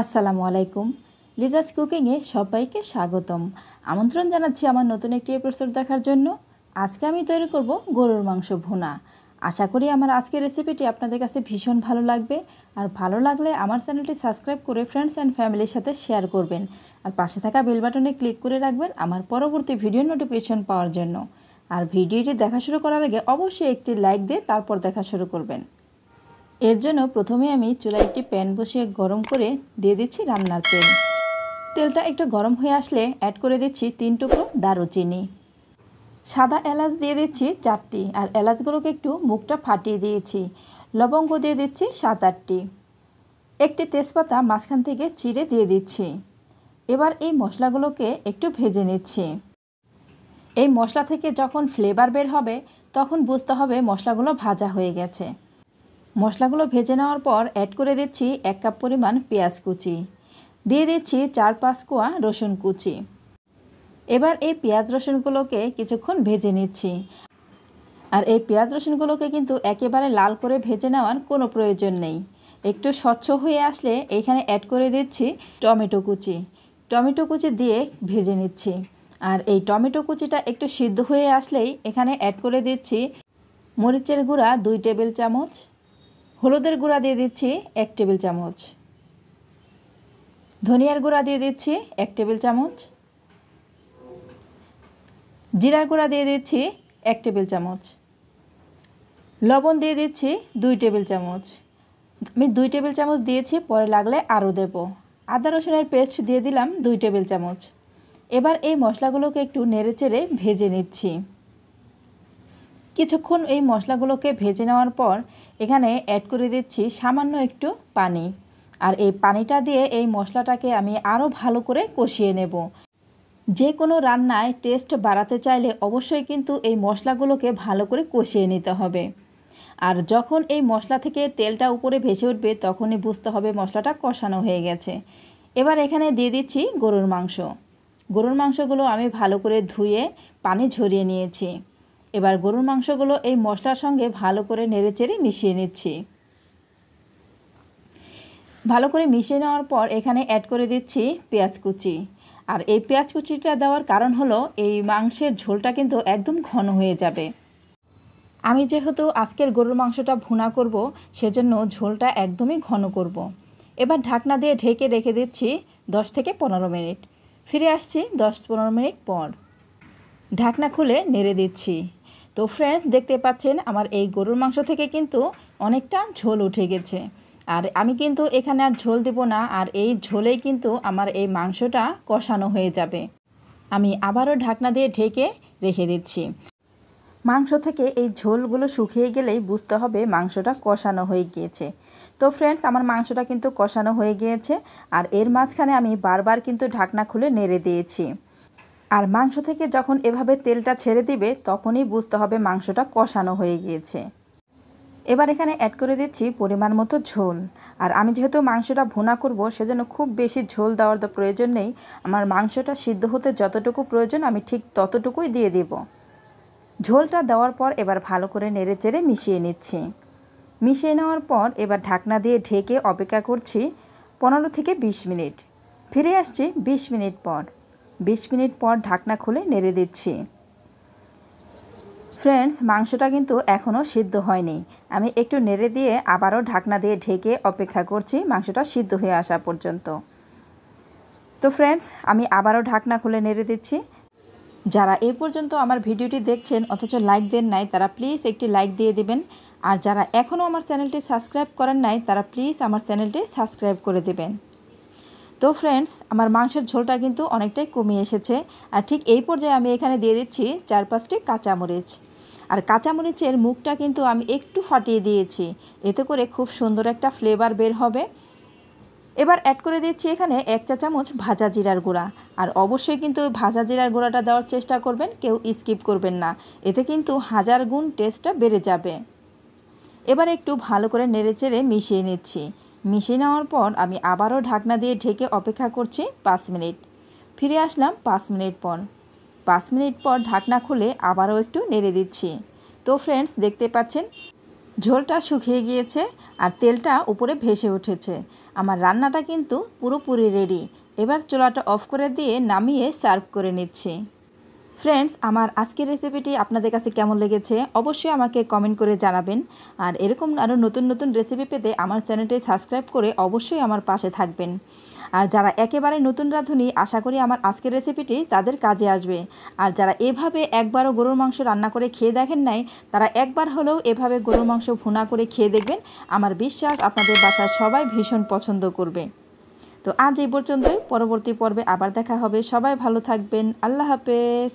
আসসালামু আলাইকুম। লিজাস কুকিংয়ে সবাইকে স্বাগতম। আমন্ত্রণ জানাচ্ছি আমার নতুন একটি এপিসোড দেখার জন্য। আজকে আমি তৈরি করব গরুর মাংস ভুনা। আশা করি আমার আজকের রেসিপিটি আপনাদের কাছে ভীষণ ভালো লাগবে। আর ভালো লাগলে আমার চ্যানেলটি সাবস্ক্রাইব করে ফ্রেন্ডস অ্যান্ড ফ্যামিলির সাথে শেয়ার করবেন। আর পাশে থাকা বেল বাটনে ক্লিক করে রাখবেন আমার পরবর্তী ভিডিও নোটিফিকেশন পাওয়ার জন্য। আর ভিডিওটি দেখা শুরু করার আগে অবশ্যই একটি লাইক দিয়ে তারপর দেখা শুরু করবেন। এর জন্য প্রথমে আমি চুলায় একটি প্যান বসিয়ে গরম করে দিয়ে দিচ্ছি রান্নার তেল। তেলটা একটু গরম হয়ে আসলে অ্যাড করে দিচ্ছি 3 টুকরো দারুচিনি। সাদা এলাচ দিয়ে দিচ্ছি 4টি, আর এলাচগুলোকে একটু মুখটা ফাটিয়ে দিয়েছি। লবঙ্গ দিয়ে দিচ্ছি 7-8টি। একটি তেজপাতা মাঝখান থেকে চিড়ে দিয়ে দিচ্ছি। এবার এই মশলাগুলোকে একটু ভেজে নিচ্ছি। এই মশলা থেকে যখন ফ্লেভার বের হবে তখন বুঝতে হবে মশলাগুলো ভাজা হয়ে গেছে। মশলাগুলো ভেজে নেওয়ার পর অ্যাড করে দিচ্ছি 1 কাপ পরিমাণ পেঁয়াজ কুচি, দিয়ে দিচ্ছি 4-5 কোয়া রসুন কুচি। এবার এই পেঁয়াজ রসুনগুলোকে কিছুক্ষণ ভেজে নিচ্ছি। আর এই পেঁয়াজ রসুনগুলোকে কিন্তু একেবারে লাল করে ভেজে নেওয়ার কোনো প্রয়োজন নেই। একটু স্বচ্ছ হয়ে আসলে এখানে অ্যাড করে দিচ্ছি টমেটো কুচি। টমেটো কুচি দিয়ে ভেজে নিচ্ছি। আর এই টমেটো কুচিটা একটু সিদ্ধ হয়ে আসলেই এখানে অ্যাড করে দিচ্ছি মরিচের গুঁড়া 2 টেবিল চামচ, হলুদের গুঁড়া দিয়ে দিচ্ছি 1 টেবিল চামচ, ধনিয়ার গুঁড়া দিয়ে দিচ্ছি 1 টেবিল চামচ, জিরার গুঁড়া দিয়ে দিচ্ছি 1 টেবিল চামচ, লবণ দিয়ে দিচ্ছি 2 টেবিল চামচ। আমি 2 টেবিল চামচ দিয়েছি, পরে লাগলে আরও দেব। আদা রসুনের পেস্ট দিয়ে দিলাম 2 টেবিল চামচ। এবার এই মশলাগুলোকে একটু নেড়েচেড়ে ভেজে নিচ্ছি। কিছুক্ষণ এই মশলাগুলোকে ভেজে নেওয়ার পর এখানে অ্যাড করে দিচ্ছি সামান্য একটু পানি। আর এই পানিটা দিয়ে এই মশলাটাকে আমি আরও ভালো করে কষিয়ে নেব। যে কোনো রান্নায় টেস্ট বাড়াতে চাইলে অবশ্যই কিন্তু এই মশলাগুলোকে ভালো করে কষিয়ে নিতে হবে। আর যখন এই মশলা থেকে তেলটা উপরে ভেসে উঠবে তখনই বুঝতে হবে মশলাটা কষানো হয়ে গেছে। এবার এখানে দিয়ে দিচ্ছি গরুর মাংস। গরুর মাংসগুলো আমি ভালো করে ধুয়ে পানি ঝরিয়ে নিয়েছি। এবার গরুর মাংসগুলো এই মশলার সঙ্গে ভালো করে নেড়েচেড়ে মিশিয়ে নিচ্ছি। ভালো করে মিশিয়ে নেওয়ার পর এখানে অ্যাড করে দিচ্ছি পেঁয়াজ কুচি। আর এই পেঁয়াজ কুচিটা দেওয়ার কারণ হলো এই মাংসের ঝোলটা কিন্তু একদম ঘন হয়ে যাবে। আমি যেহেতু আজকের গরুর মাংসটা ভুনা করব, সেজন্য ঝোলটা একদমই ঘন করব। এবার ঢাকনা দিয়ে ঢেকে রেখে দিচ্ছি 10 থেকে 15 মিনিট। ফিরে আসছি 10-15 মিনিট পর। ঢাকনা খুলে নেড়ে দিচ্ছি। তো ফ্রেন্ডস, দেখতে পাচ্ছেন আমার এই গরুর মাংস থেকে কিন্তু অনেকটা ঝোল উঠে গেছে। আর আমি কিন্তু এখানে আর ঝোল দেব না, আর এই ঝোলেই কিন্তু আমার এই মাংসটা কষানো হয়ে যাবে। আমি আবারও ঢাকনা দিয়ে ঢেকে রেখে দিচ্ছি। মাংস থেকে এই ঝোলগুলো শুকিয়ে গেলেই বুঝতে হবে মাংসটা কষানো হয়ে গিয়েছে। তো ফ্রেন্ডস, আমার মাংসটা কিন্তু কষানো হয়ে গিয়েছে। আর এর মাঝখানে আমি বারবার কিন্তু ঢাকনা খুলে নেড়ে দিয়েছি। আর মাংস থেকে যখন এভাবে তেলটা ছেড়ে দিবে তখনই বুঝতে হবে মাংসটা কষানো হয়ে গিয়েছে। এবার এখানে অ্যাড করে দিচ্ছি পরিমাণ মতো ঝোল। আর আমি যেহেতু মাংসটা ভুনা করব, সেজন্য খুব বেশি ঝোল দেওয়ার তো প্রয়োজন নেই। আমার মাংসটা সিদ্ধ হতে যতটুকু প্রয়োজন আমি ঠিক ততটুকুই দিয়ে দেব। ঝোলটা দেওয়ার পর এবার ভালো করে নেড়েচেড়ে মিশিয়ে নিচ্ছি। মিশিয়ে নেওয়ার পর এবার ঢাকনা দিয়ে ঢেকে অপেক্ষা করছি 15 থেকে 20 মিনিট। ফিরে আসছি 20 মিনিট পর। 20 মিনিট পর ঢাকনা খুলে নেড়ে দিচ্ছি। ফ্রেন্ডস, মাংসটা কিন্তু এখনও সিদ্ধ হয়নি। আমি একটু নেড়ে দিয়ে আবারও ঢাকনা দিয়ে ঢেকে অপেক্ষা করছি মাংসটা সিদ্ধ হয়ে আসা পর্যন্ত। তো ফ্রেন্ডস, আমি আবারও ঢাকনা খুলে নেড়ে দিচ্ছি। যারা এই পর্যন্ত আমার ভিডিওটি দেখছেন অথচ লাইক দেন নাই, তারা প্লিজ একটি লাইক দিয়ে দিবেন। আর যারা এখনও আমার চ্যানেলটি সাবস্ক্রাইব করেন নাই, তারা প্লিজ আমার চ্যানেলটি সাবস্ক্রাইব করে দেবেন। তো ফ্রেন্ডস, আমার মাংসের ঝোলটা কিন্তু অনেকটাই কমে এসেছে। আর ঠিক এই পর্যায়ে আমি এখানে দিয়ে দিচ্ছি 4-5টি কাঁচামরিচ। আর কাঁচামরিচের মুখটা কিন্তু আমি একটু ফাটিয়ে দিয়েছি, এতে করে খুব সুন্দর একটা ফ্লেভার বের হবে। এবার অ্যাড করে দিচ্ছি এখানে 1 চা চামচ ভাজা জিরার গুঁড়া। আর অবশ্যই কিন্তু ভাজা জিরার গুঁড়াটা দেওয়ার চেষ্টা করবেন, কেউ স্কিপ করবেন না, এতে কিন্তু 1000 গুণ টেস্টটা বেড়ে যাবে। এবার একটু ভালো করে নেড়েচেড়ে মিশিয়ে নিচ্ছি। মিশিয়ে নেওয়ার পর আমি আবারও ঢাকনা দিয়ে ঢেকে অপেক্ষা করছি 5 মিনিট। ফিরে আসলাম 5 মিনিট পর। 5 মিনিট পর ঢাকনা খুলে আবারও একটু নেড়ে দিচ্ছি। তো ফ্রেন্ডস, দেখতে পাচ্ছেন ঝোলটা শুকিয়ে গিয়েছে আর তেলটা উপরে ভেসে উঠেছে। আমার রান্নাটা কিন্তু পুরোপুরি রেডি। এবার চুলাটা অফ করে দিয়ে নামিয়ে সার্ভ করে নিচ্ছি। ফ্রেন্ডস, আমার আজকের রেসিপিটি আপনাদের কাছে কেমন লেগেছে অবশ্যই আমাকে কমেন্ট করে জানাবেন। আর এরকম আরও নতুন নতুন রেসিপি পেতে আমার চ্যানেলটি সাবস্ক্রাইব করে অবশ্যই আমার পাশে থাকবেন। আর যারা একেবারে নতুন রাঁধুনি, আশা করি আমার আজকের রেসিপিটি তাদের কাজে আসবে। আর যারা এভাবে একবারও গরুর মাংস রান্না করে খেয়ে দেখেন নাই, তারা একবার হলেও এভাবে গরুর মাংস ভুনা করে খেয়ে দেখবেন। আমার বিশ্বাস আপনাদের বাসায় সবাই ভীষণ পছন্দ করবে। তো আজ এই পর্যন্তই, পরবর্তী পর্বে আবার দেখা হবে। সবাই ভালো থাকবেন। আল্লাহ হাফেজ।